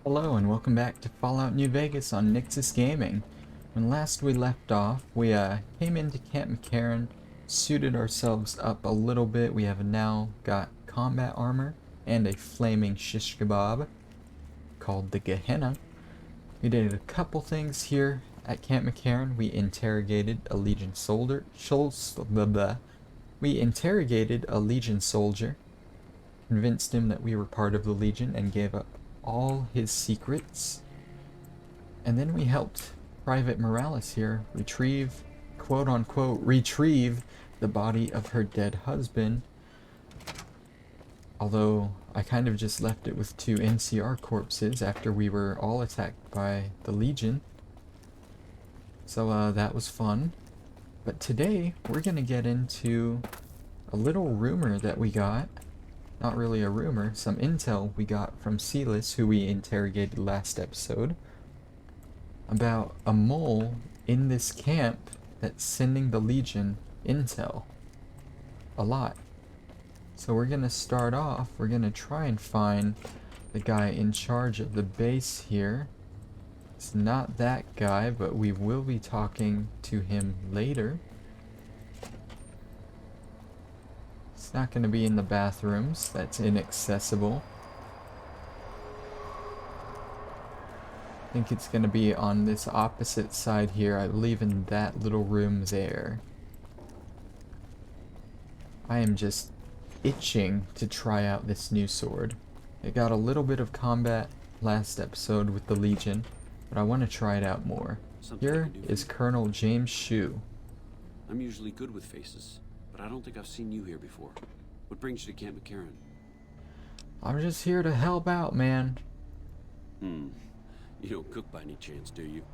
Hello and welcome back to Fallout New Vegas on Nyxus Gaming. When last we left off, we came into Camp McCarran, suited ourselves up a little bit. We have now got combat armor and a flaming shish kebab called the Gehenna. We did a couple things here at Camp McCarran. We interrogated a Legion soldier. We interrogated a Legion soldier, convinced him that we were part of the Legion, and gave up all his secrets. And then we helped Private Morales here retrieve, quote unquote, retrieve the body of her dead husband. Although I kind of just left it with 2 NCR corpses after we were all attacked by the Legion. So that was fun. But today we're gonna get into a little rumor that we got. Not really a rumor, some intel we got from Silas, who we interrogated last episode, about a mole in this camp that's sending the Legion intel. A lot. So we're gonna start off, we're gonna try and find the guy in charge of the base here. It's not that guy, but we will be talking to him later. It's not going to be in the bathrooms, that's inaccessible. I think it's going to be on this opposite side here, I believe in that little room there. I am just itching to try out this new sword. It got a little bit of combat last episode with the Legion, but I want to try it out more. Here is Colonel James Shue. I'm usually good with faces, but I don't think I've seen you here before. What brings you to Camp McCarran? I'm just here to help out, man. You don't cook by any chance, do you?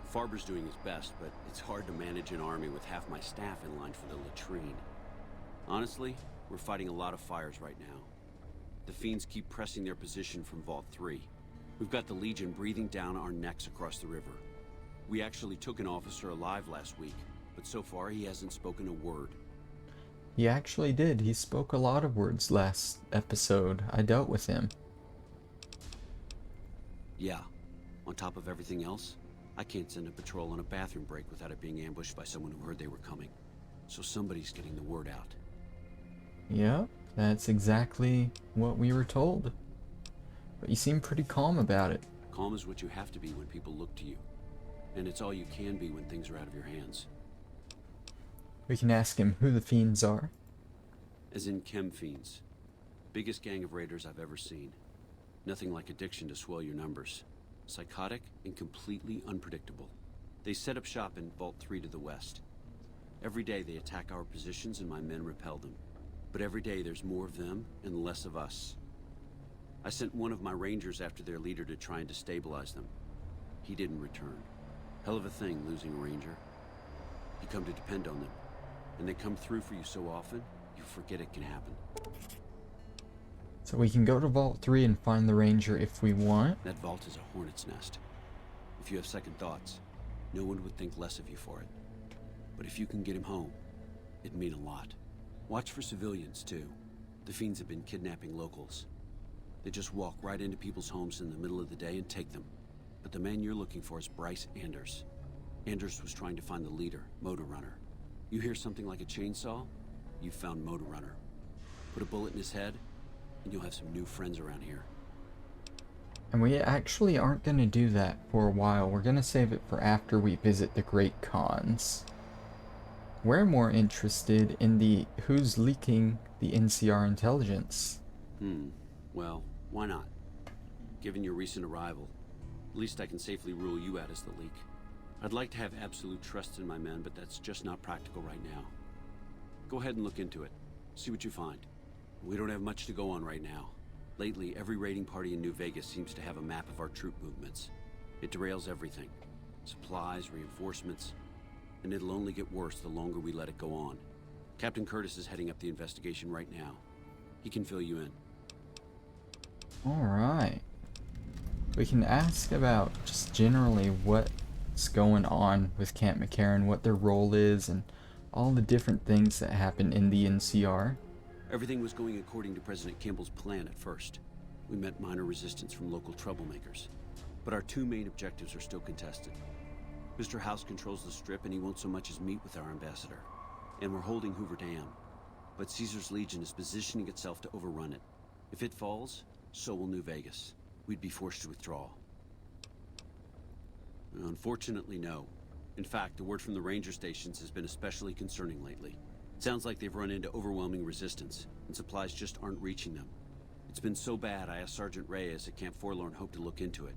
Farber's doing his best, but it's hard to manage an army with half my staff in line for the latrine. Honestly, we're fighting a lot of fires right now. The fiends keep pressing their position from Vault 3. We've got the Legion breathing down our necks across the river. We actually took an officer alive last week, but so far he hasn't spoken a word. He actually did. He spoke a lot of words last episode. I dealt with him. Yeah. On top of everything else, I can't send a patrol on a bathroom break without it being ambushed by someone who heard they were coming. So somebody's getting the word out. Yep, that's exactly what we were told. But you seem pretty calm about it. Calm is what you have to be when people look to you. And it's all you can be when things are out of your hands. We can ask him who the fiends are. As in chem fiends. Biggest gang of raiders I've ever seen. Nothing like addiction to swell your numbers. Psychotic and completely unpredictable. They set up shop in Vault 3 to the west. Every day they attack our positions and my men repel them. But every day there's more of them and less of us. I sent one of my rangers after their leader to try and destabilize them. He didn't return. Hell of a thing losing a ranger. You come to depend on them. And they come through for you so often, you forget it can happen. So we can go to Vault 3 and find the ranger if we want. That vault is a hornet's nest. If you have second thoughts, no one would think less of you for it. But if you can get him home, it'd mean a lot. Watch for civilians, too. The fiends have been kidnapping locals. They just walk right into people's homes in the middle of the day and take them. But the man you're looking for is Bryce Anders. Anders was trying to find the leader, Motor Runner. You hear something like a chainsaw? You've found Motor Runner. Put a bullet in his head, and you'll have some new friends around here. And we actually aren't going to do that for a while. We're going to save it for after we visit the Great Khans. We're more interested in the who's leaking the NCR intelligence. Well, why not? Given your recent arrival, at least I can safely rule you out as the leak. I'd like to have absolute trust in my men, but that's just not practical right now. Go ahead and look into it. See what you find. We don't have much to go on right now. Lately, every raiding party in New Vegas seems to have a map of our troop movements. It derails everything. Supplies, reinforcements. And it'll only get worse the longer we let it go on. Captain Curtis is heading up the investigation right now. He can fill you in. Alright. We can ask about just generally what's going on with Camp McCarran, what their role is, and all the different things that happen in the NCR. Everything was going according to President Kimball's plan at first. we met minor resistance from local troublemakers. But our two main objectives are still contested. Mr. House controls the Strip and he won't so much as meet with our ambassador. And we're holding Hoover Dam. But Caesar's Legion is positioning itself to overrun it. If it falls, so will New Vegas. We'd be forced to withdraw. Unfortunately, no. In fact, the word from the ranger stations has been especially concerning lately. It sounds like they've run into overwhelming resistance, and supplies just aren't reaching them. It's been so bad, I asked Sergeant Reyes at Camp Forlorn Hope to look into it,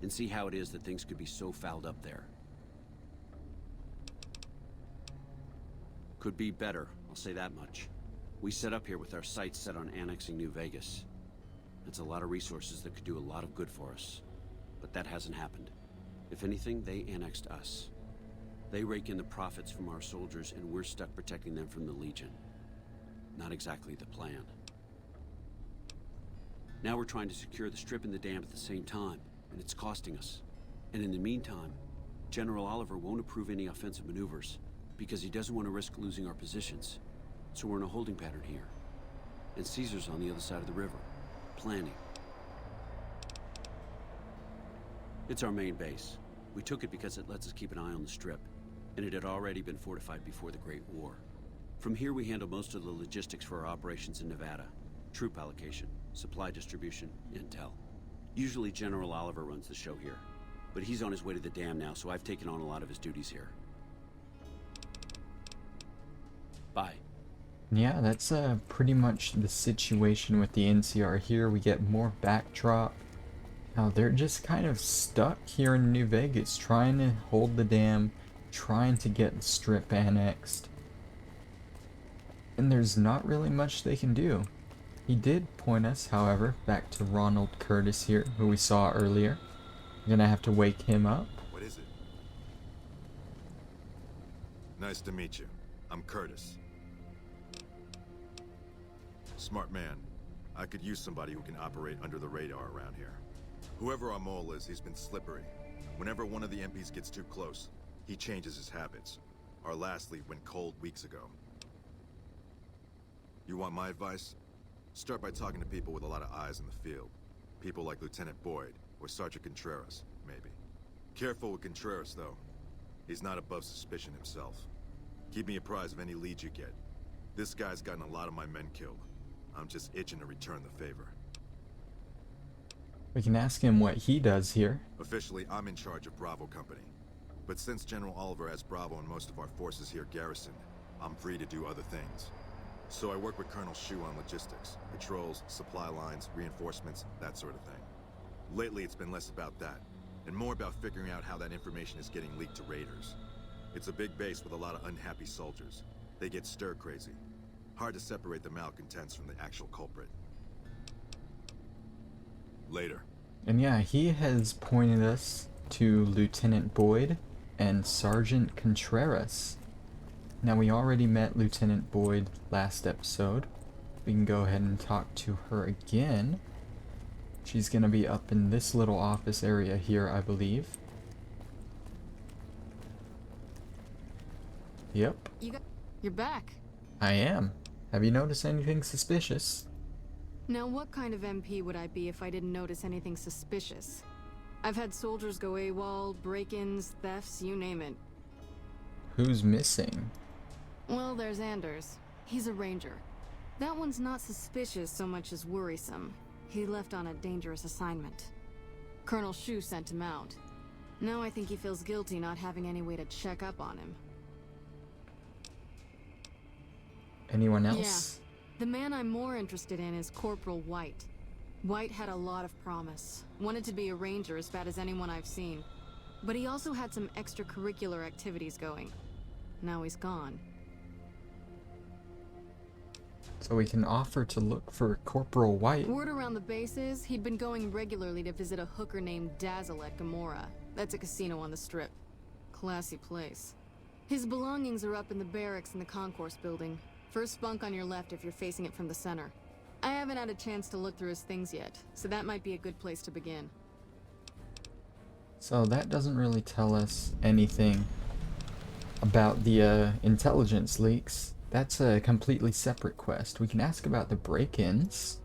and see how it is that things could be so fouled up there. Could be better, I'll say that much. We set up here with our sights set on annexing New Vegas. It's a lot of resources that could do a lot of good for us. But that hasn't happened. If anything, they annexed us. They rake in the profits from our soldiers, and we're stuck protecting them from the Legion. Not exactly the plan. Now we're trying to secure the Strip and the dam at the same time, and it's costing us. And in the meantime, General Oliver won't approve any offensive maneuvers, because he doesn't want to risk losing our positions. So we're in a holding pattern here. And Caesar's on the other side of the river, planning. It's our main base. We took it because it lets us keep an eye on the Strip, and it had already been fortified before the Great War. From here we handle most of the logistics for our operations in Nevada. Troop allocation, supply distribution, intel. Usually General Oliver runs the show here, but he's on his way to the dam now, so I've taken on a lot of his duties here. Bye. Yeah, that's pretty much the situation with the NCR here. We get more backdrop. Now they're just kind of stuck here in New Vegas, trying to hold the dam, trying to get the Strip annexed. And there's not really much they can do. He did point us, however, back to Ronald Curtis here, who we saw earlier. I'm gonna have to wake him up. What is it? Nice to meet you. I'm Curtis. Smart man. I could use somebody who can operate under the radar around here. Whoever our mole is, he's been slippery. Whenever one of the MPs gets too close, he changes his habits. Our last lead went cold weeks ago. You want my advice? Start by talking to people with a lot of eyes in the field. People like Lieutenant Boyd, or Sergeant Contreras, maybe. Careful with Contreras, though. He's not above suspicion himself. Keep me apprised of any leads you get. This guy's gotten a lot of my men killed. I'm just itching to return the favor. We can ask him what he does here. Officially, I'm in charge of Bravo Company. But since General Oliver has Bravo and most of our forces here garrisoned, I'm free to do other things. So I work with Colonel Shu on logistics, patrols, supply lines, reinforcements, that sort of thing. Lately, it's been less about that, and more about figuring out how that information is getting leaked to raiders. It's a big base with a lot of unhappy soldiers. They get stir-crazy. Hard to separate the malcontents from the actual culprit. Later. And yeah, he has pointed us to Lieutenant Boyd and Sergeant Contreras. Now, we already met Lieutenant Boyd last episode. We can go ahead and talk to her again. She's gonna be up in this little office area here, I believe. Yep. You're back. I am. Have you noticed anything suspicious? Now, what kind of MP would I be if I didn't notice anything suspicious? I've had soldiers go AWOL, break-ins, thefts, you name it. Who's missing? Well, there's Anders. He's a ranger. That one's not suspicious so much as worrisome. He left on a dangerous assignment. Colonel Shu sent him out. Now I think he feels guilty not having any way to check up on him. Anyone else? Yeah. The man I'm more interested in is Corporal White. White had a lot of promise. Wanted to be a ranger as bad as anyone I've seen. But he also had some extracurricular activities going. Now he's gone. So we can offer to look for Corporal White. Word around the base is he'd been going regularly to visit a hooker named Dazzle at Gomorrah. That's a casino on the Strip. Classy place. His belongings are up in the barracks in the concourse building. First bunk on your left if you're facing it from the center. I haven't had a chance to look through his things yet, so that might be a good place to begin. So that doesn't really tell us anything about the intelligence leaks. That's a completely separate quest. We can ask about the break-ins.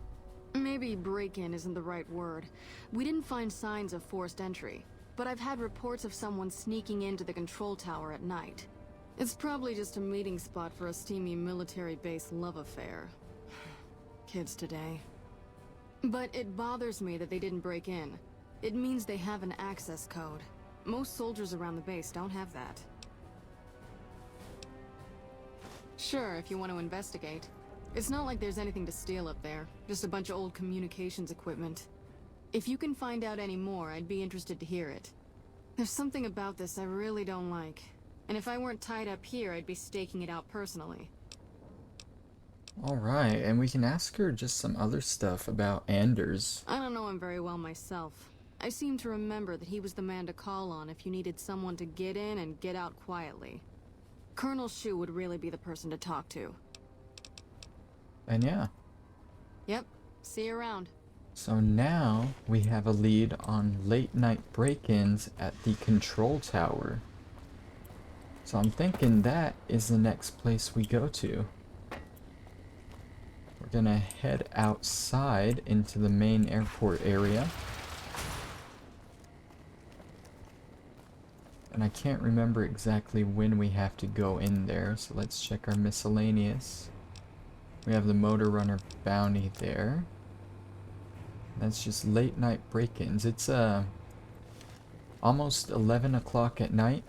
Maybe break-in isn't the right word. We didn't find signs of forced entry, but I've had reports of someone sneaking into the control tower at night. It's probably just a meeting spot for a steamy military base love affair. Kids today. But it bothers me that they didn't break in. It means they have an access code. Most soldiers around the base don't have that. Sure, if you want to investigate. It's not like there's anything to steal up there. Just a bunch of old communications equipment. If you can find out any more, I'd be interested to hear it. There's something about this I really don't like. And if I weren't tied up here, I'd be staking it out personally. Alright, and we can ask her just some other stuff about Anders. I don't know him very well myself. I seem to remember that he was the man to call on if you needed someone to get in and get out quietly. Colonel Shu would really be the person to talk to. And yeah. Yep, see you around. So now we have a lead on late night break-ins at the control tower. So I'm thinking that is the next place we go to. We're gonna head outside into the main airport area. And I can't remember exactly when we have to go in there, so let's check our miscellaneous. We have the Motor Runner bounty there. That's just late night break-ins. It's almost 11 o'clock at night.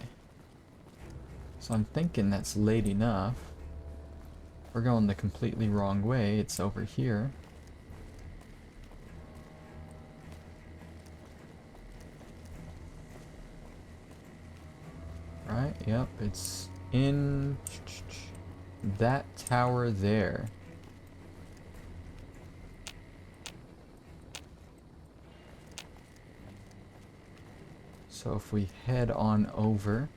So I'm thinking that's late enough. We're going the completely wrong way. It's over here. Right, yep, it's in that tower there. So if we head on over,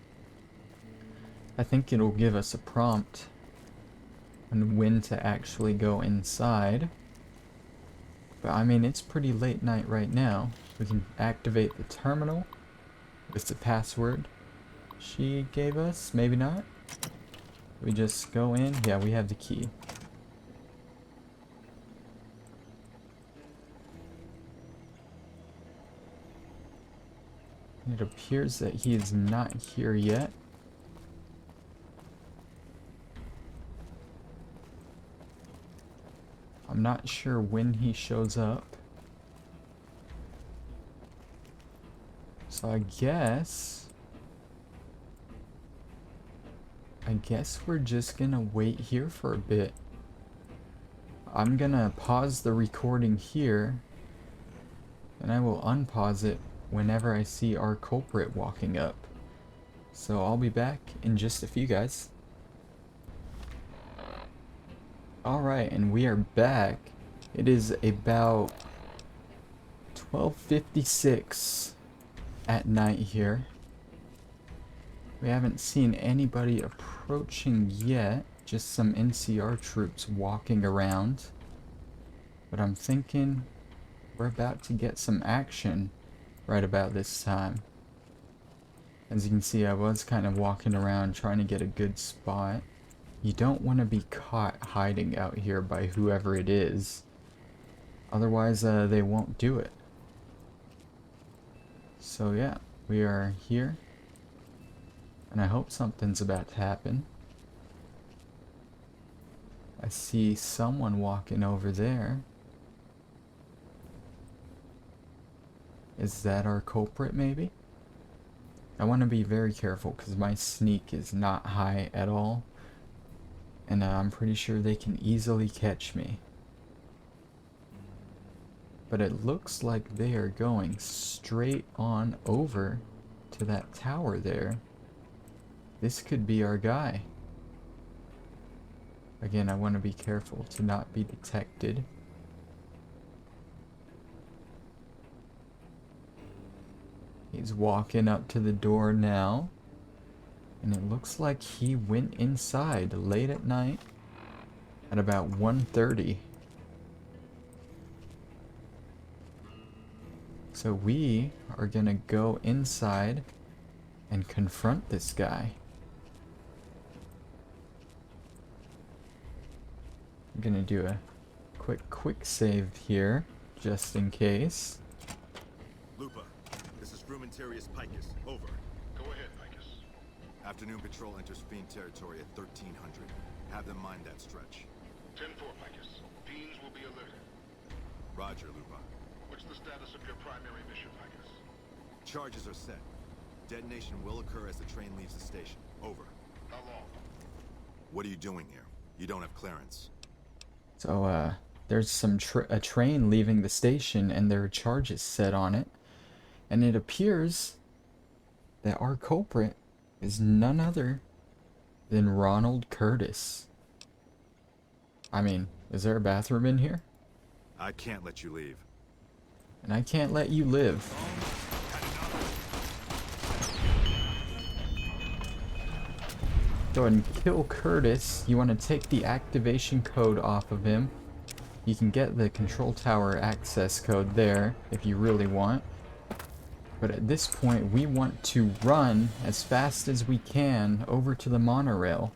I think it'll give us a prompt on when to actually go inside. But I mean, it's pretty late night right now. We can activate the terminal with the password she gave us. Maybe not. We just go in. Yeah, we have the key. It appears that he is not here yet. I'm not sure when he shows up. So I guess we're just gonna wait here for a bit. I'm gonna pause the recording here, and I will unpause it whenever I see our culprit walking up. So I'll be back in just a few, guys. Alright, and we are back. It is about 12:56 at night here. We haven't seen anybody approaching yet, just some NCR troops walking around. But I'm thinking we're about to get some action right about this time. As you can see, I was kind of walking around trying to get a good spot. You don't want to be caught hiding out here by whoever it is. Otherwise, they won't do it. So yeah, we are here. And I hope something's about to happen. I see someone walking over there. Is that our culprit, maybe? I want to be very careful because my sneak is not high at all. And I'm pretty sure they can easily catch me. But it looks like they are going straight on over to that tower there. This could be our guy. Again, I want to be careful to not be detected. He's walking up to the door now. And it looks like he went inside late at night at about 1:30. So we are gonna go inside and confront this guy. I'm gonna do a quick save here, just in case. Lupa, this is Frumentarius Picus. Over. Go ahead, Picus. Afternoon patrol enters Fiend territory at 1300. Have them mind that stretch. 10-4, Picus. Fiends will be alerted. Roger, Lupa. What's the status of your primary mission, Picus? Charges are set. Detonation will occur as the train leaves the station. Over. How long? What are you doing here? You don't have clearance. So, there's a train leaving the station and there are charges set on it. And it appears that our culprit is none other than Ronald Curtis. I mean, is there a bathroom in here? I can't let you leave. And I can't let you live. Go ahead and kill Curtis. You want to take the activation code off of him. You can get the control tower access code there if you really want. But at this point, we want to run as fast as we can over to the monorail.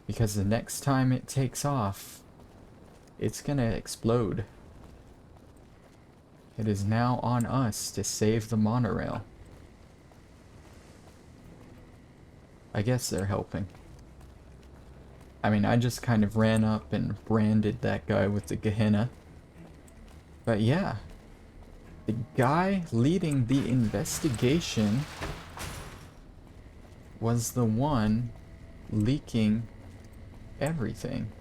Because the next time it takes off, it's gonna explode. It is now on us to save the monorail. I guess they're helping. I mean, I just kind of ran up and branded that guy with the Gehenna. But yeah, the guy leading the investigation was the one leaking everything.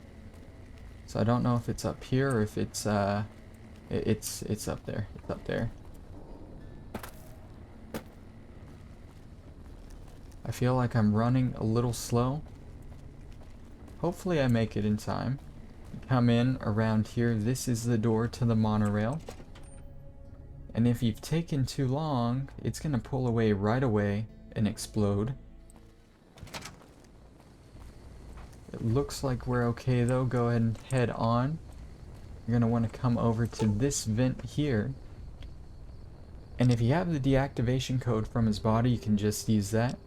So I don't know if it's up here or if it's it's up there. It's up there. I feel like I'm running a little slow. Hopefully I make it in time. Come in around here. This is the door to the monorail. And if you've taken too long, it's gonna pull away right away and explode. It looks like we're okay though. Go ahead and head on. You're gonna want to come over to this vent here. And if you have the deactivation code from his body, you can just use that.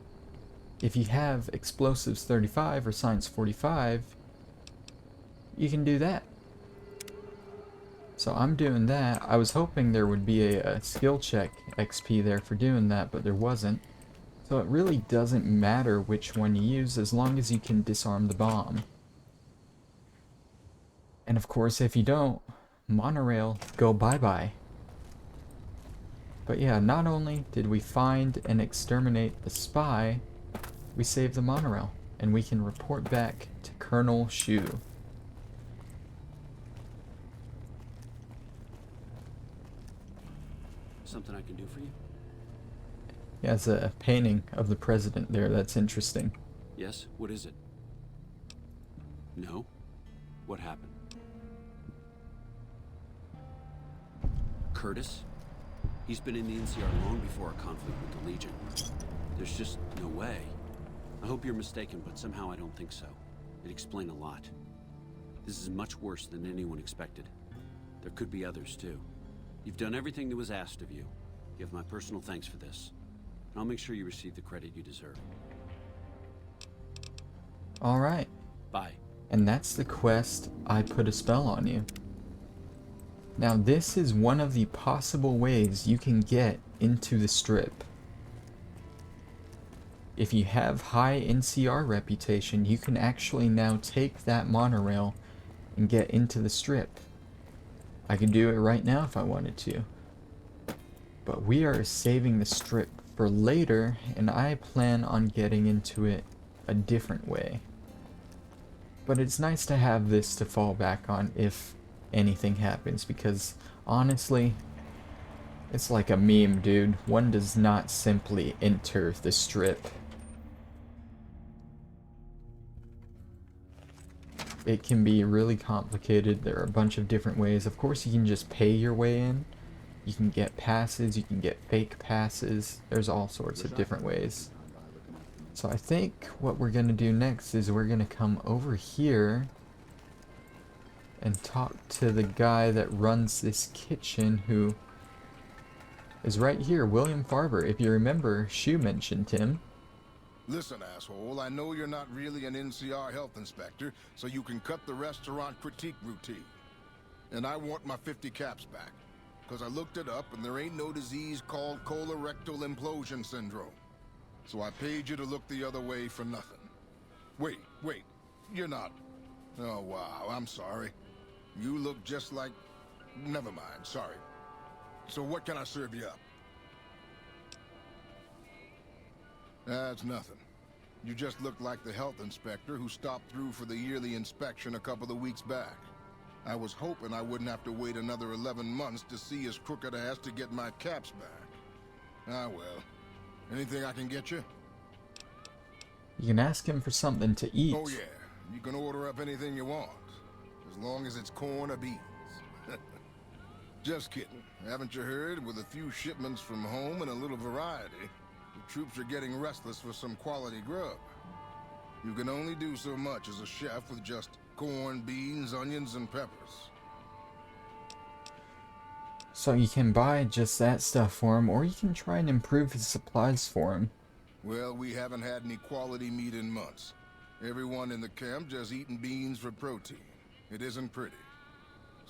If you have explosives 35 or science 45, you can do that. So I'm doing that. I was hoping there would be a skill check XP there for doing that, but there wasn't. So it really doesn't matter which one you use as long as you can disarm the bomb. And of course, if you don't, monorail, go bye-bye. But yeah, not only did we find and exterminate the spy, we saved the monorail, and we can report back to Colonel Shu. Something I can do for you? Yeah, it's a painting of the president there. That's interesting. Yes? What is it? No? What happened? Curtis? He's been in the NCR long before our conflict with the Legion. There's just no way. I hope you're mistaken, but somehow I don't think so. It'd explain a lot. This is much worse than anyone expected. There could be others, too. You've done everything that was asked of you. You have my personal thanks for this. And I'll make sure you receive the credit you deserve. Alright. Bye. And that's the quest, I Put a Spell on You. Now this is one of the possible ways you can get into the Strip. If you have high NCR reputation, you can actually now take that monorail and get into the Strip. I could do it right now if I wanted to. But we are saving the Strip for later, and I plan on getting into it a different way. But it's nice to have this to fall back on if anything happens, because honestly, it's like a meme, dude. One does not simply enter the Strip. It can be really complicated. There are a bunch of different ways. Of course, you can just pay your way in. You can get passes, you can get fake passes. There's all sorts of different ways. So I think what we're gonna do next is we're gonna come over here and talk to the guy that runs this kitchen, who is right here, William Farber. If you remember, Shu mentioned him. Listen, asshole, I know you're not really an NCR health inspector, so you can cut the restaurant critique routine. and I want my 50 caps back. Because I looked it up, and there ain't no disease called colorectal implosion syndrome. So I paid you to look the other way for nothing. Wait, you're not... Oh, wow, I'm sorry. You look just like... Never mind, sorry. So what can I serve you up? That's nothing. You just look like the health inspector who stopped through for the yearly inspection a couple of weeks back. I was hoping I wouldn't have to wait another 11 months to see his crooked ass to get my caps back. Ah, well. Anything I can get you? You can ask him for something to eat. Oh, yeah. You can order up anything you want. As long as it's corn or beans. Just kidding. Haven't you heard? With a few shipments from home and a little variety, the troops are getting restless for some quality grub. You can only do so much as a chef with just corn, beans, onions, and peppers. So you can buy just that stuff for him, or you can try and improve his supplies for him. Well, we haven't had any quality meat in months. Everyone in the camp just eating beans for protein. It isn't pretty.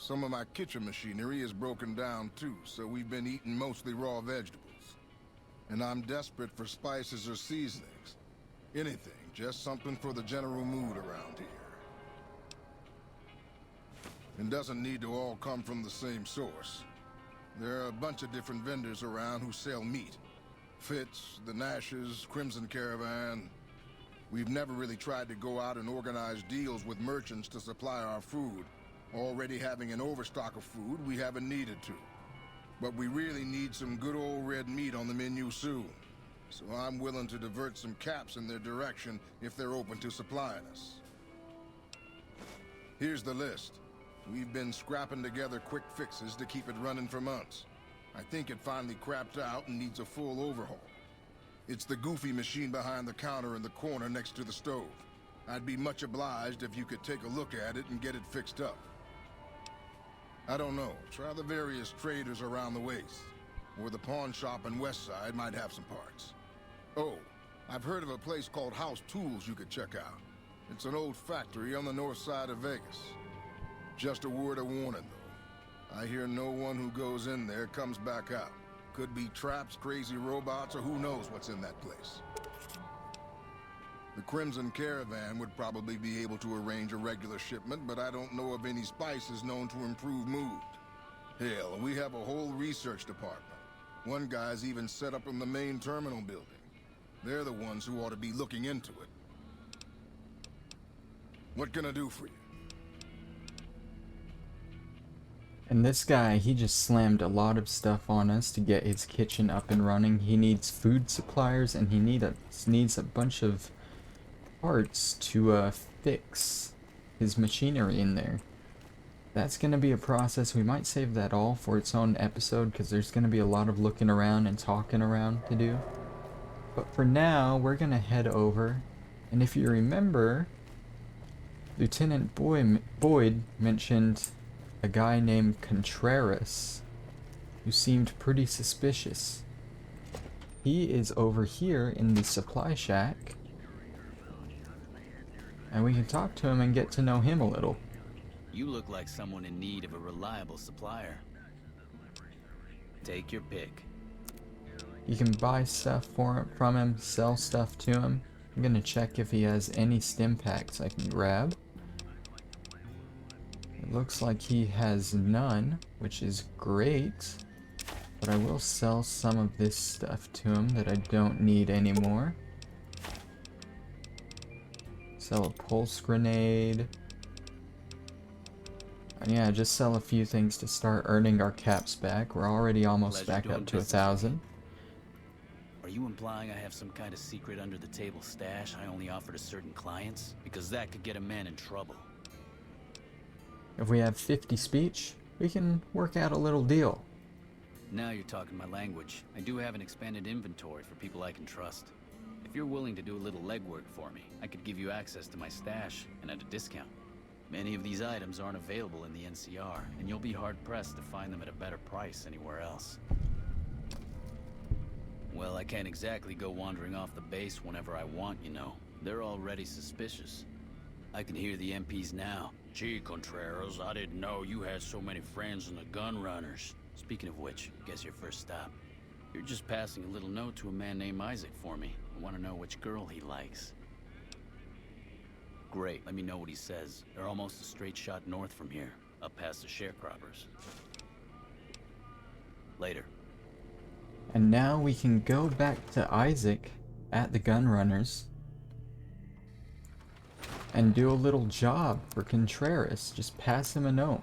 Some of my kitchen machinery is broken down too, so we've been eating mostly raw vegetables. And I'm desperate for spices or seasonings. Anything, just something for the general mood around here. It doesn't need to all come from the same source. There are a bunch of different vendors around who sell meat. Fitz, the Nashes, Crimson Caravan. We've never really tried to go out and organize deals with merchants to supply our food. Already having an overstock of food, we haven't needed to. But we really need some good old red meat on the menu soon. So I'm willing to divert some caps in their direction if they're open to supplying us. Here's the list. We've been scrapping together quick fixes to keep it running for months. I think it finally crapped out and needs a full overhaul. It's the goofy machine behind the counter in the corner next to the stove. I'd be much obliged if you could take a look at it and get it fixed up. I don't know. Try the various traders around the waste. Or the pawn shop in Westside might have some parts. Oh, I've heard of a place called House Tools you could check out. It's an old factory on the north side of Vegas. Just a word of warning, though. I hear no one who goes in there comes back out. Could be traps, crazy robots, or who knows what's in that place. The Crimson Caravan would probably be able to arrange a regular shipment, but I don't know of any spices known to improve mood. Hell, we have a whole research department. One guy's even set up in the main terminal building. They're the ones who ought to be looking into it. What can I do for you? And this guy, he just slammed a lot of stuff on us to get his kitchen up and running. He needs food suppliers, and he needs a bunch of parts to fix his machinery in there. That's going to be a process. We might save that all for its own episode, because there's going to be a lot of looking around and talking around to do. But for now, we're going to head over, and if you remember, Lieutenant Boyd mentioned a guy named Contreras, who seemed pretty suspicious. He is over here in the supply shack, and we can talk to him and get to know him a little. You look like someone in need of a reliable supplier. Take your pick. You can buy stuff from him, sell stuff to him. I'm gonna check if he has any stim packs I can grab. It looks like he has none, which is great. But I will sell some of this stuff to him that I don't need anymore. Sell a pulse grenade. And yeah, just sell a few things to start earning our caps back. We're already almost back up to 1,000. Are you implying I have some kind of secret under the table stash I only offer to certain clients? Because that could get a man in trouble. If we have 50 speech, we can work out a little deal. Now you're talking my language. I do have an expanded inventory for people I can trust. If you're willing to do a little legwork for me, I could give you access to my stash, and at a discount. Many of these items aren't available in the NCR, and you'll be hard-pressed to find them at a better price anywhere else. Well, I can't exactly go wandering off the base whenever I want, you know. They're already suspicious. I can hear the MPs now. Gee, Contreras, I didn't know you had so many friends in the gun runners. Speaking of which, guess your first stop. You're just passing a little note to a man named Isaac for me. I want to know which girl he likes. Great, let me know what he says. They're almost a straight shot north from here, up past the sharecroppers. Later. And now we can go back to Isaac at the gun runners and do a little job for Contreras. Just pass him a note.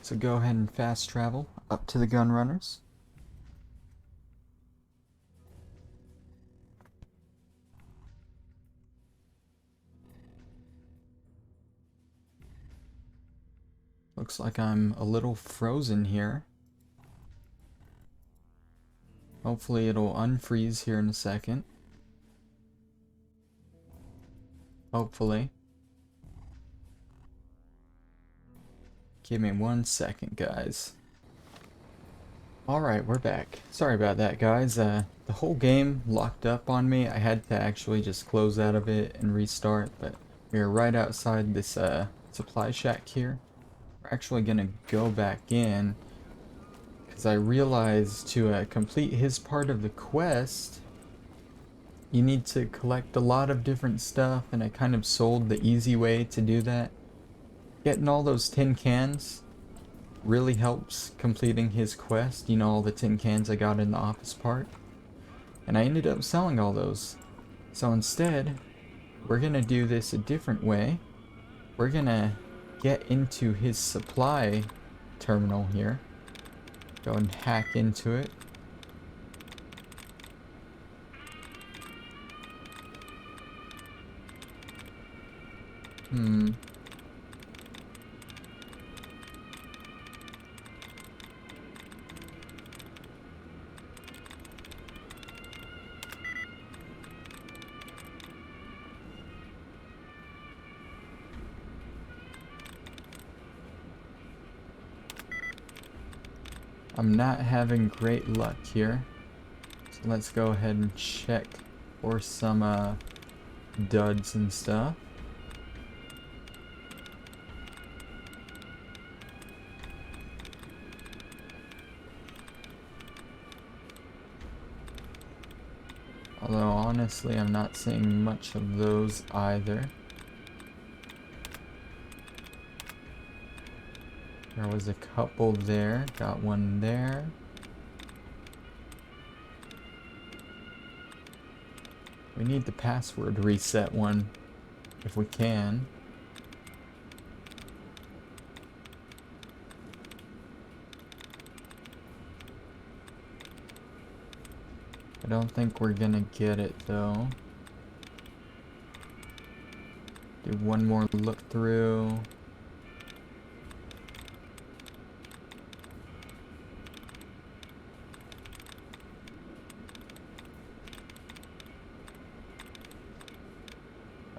So go ahead and fast travel up to the gun runners. Looks like I'm a little frozen here. Hopefully it'll unfreeze here in a second. Hopefully. Give me 1 second, guys. Alright, we're back. Sorry about that, guys. The whole game locked up on me. I had to actually just close out of it and restart, but we are right outside this supply shack here. We're actually gonna go back in because I realized to complete his part of the quest, you need to collect a lot of different stuff, and I kind of sold the easy way to do that. Getting all those tin cans really helps completing his quest. You know, all the tin cans I got in the office part. And I ended up selling all those. So instead, we're gonna do this a different way. We're gonna get into his supply terminal here. Go and hack into it. I'm not having great luck here. So let's go ahead and check for some duds and stuff. Although honestly, I'm not seeing much of those either. There was a couple there, got one there. We need the password reset one, if we can. I don't think we're gonna get it though. Do one more look through.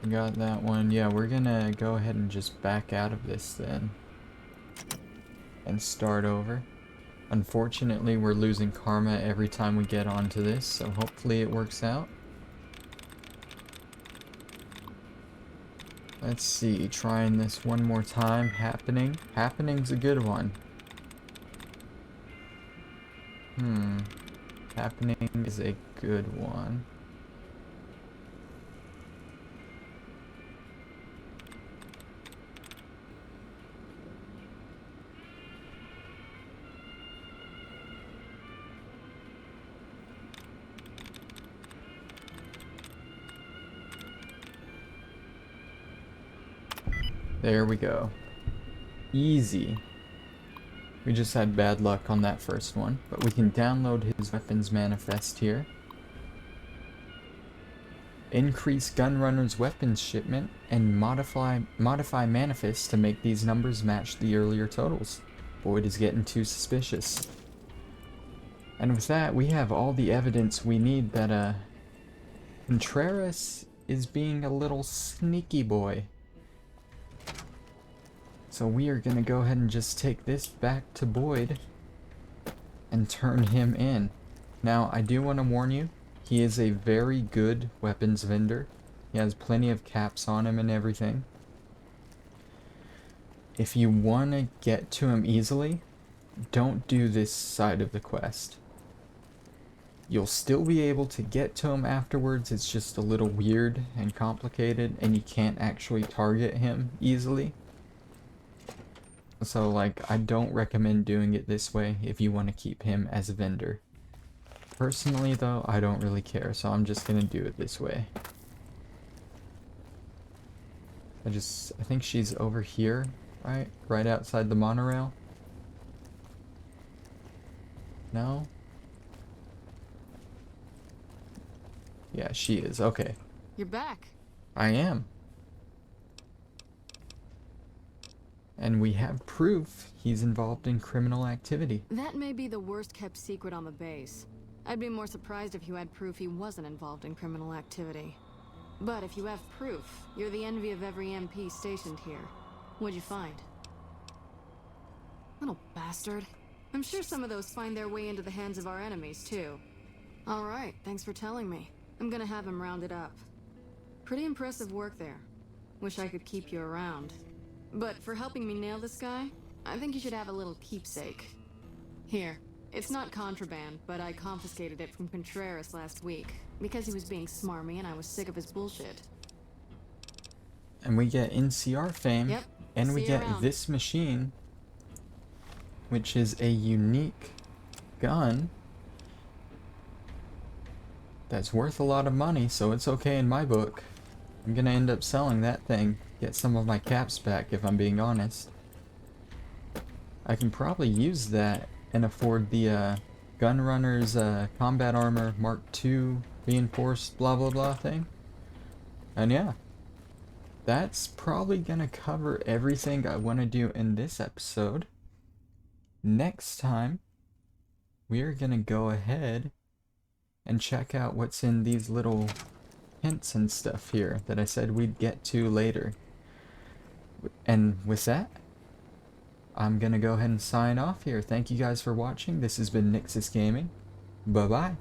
I got that one. Yeah, we're gonna go ahead and just back out of this then and start over. Unfortunately, we're losing karma every time we get onto this, so hopefully it works out. Let's see, trying this one more time. Happening. Happening's a good one. Happening is a good one. There we go. Easy. We just had bad luck on that first one, but we can download his weapons manifest here. Increase Gunrunner's weapons shipment and modify manifest to make these numbers match the earlier totals. Boyd is getting too suspicious. And with that, we have all the evidence we need that Contreras is being a little sneaky boy. So we are gonna go ahead and just take this back to Boyd and turn him in. Now, I do want to warn you, he is a very good weapons vendor. He has plenty of caps on him and everything. If you want to get to him easily, don't do this side of the quest. You'll still be able to get to him afterwards, it's just a little weird and complicated, and you can't actually target him easily. So, like, I don't recommend doing it this way if you want to keep him as a vendor. Personally, though, I don't really care, so I'm just gonna do it this way. I think she's over here, right? Right outside the monorail? No? Yeah, she is. Okay. You're back. I am. And we have proof he's involved in criminal activity. That may be the worst kept secret on the base. I'd be more surprised if you had proof he wasn't involved in criminal activity. But if you have proof, you're the envy of every MP stationed here. What'd you find? Little bastard. I'm sure some of those find their way into the hands of our enemies, too. Alright, thanks for telling me. I'm gonna have him rounded up. Pretty impressive work there. Wish I could keep you around. But for helping me nail this guy, I think you should have a little keepsake. Here. It's not contraband, but I confiscated it from Contreras last week. Because he was being smarmy and I was sick of his bullshit. And we get NCR fame. Yep. And we See you get around. this machine, which is a unique gun that's worth a lot of money, so it's okay in my book. I'm gonna end up selling that thing, get some of my caps back if I'm being honest. I can probably use that and afford the Gunrunner's combat armor Mark II reinforced blah blah blah thing. And yeah, that's probably gonna cover everything I want to do in this episode. Next time, we're gonna go ahead and check out what's in these little hints and stuff here that I said we'd get to later. And with that, I'm gonna go ahead and sign off here. Thank you guys for watching. This has been Nyxus Gaming. Bye-bye.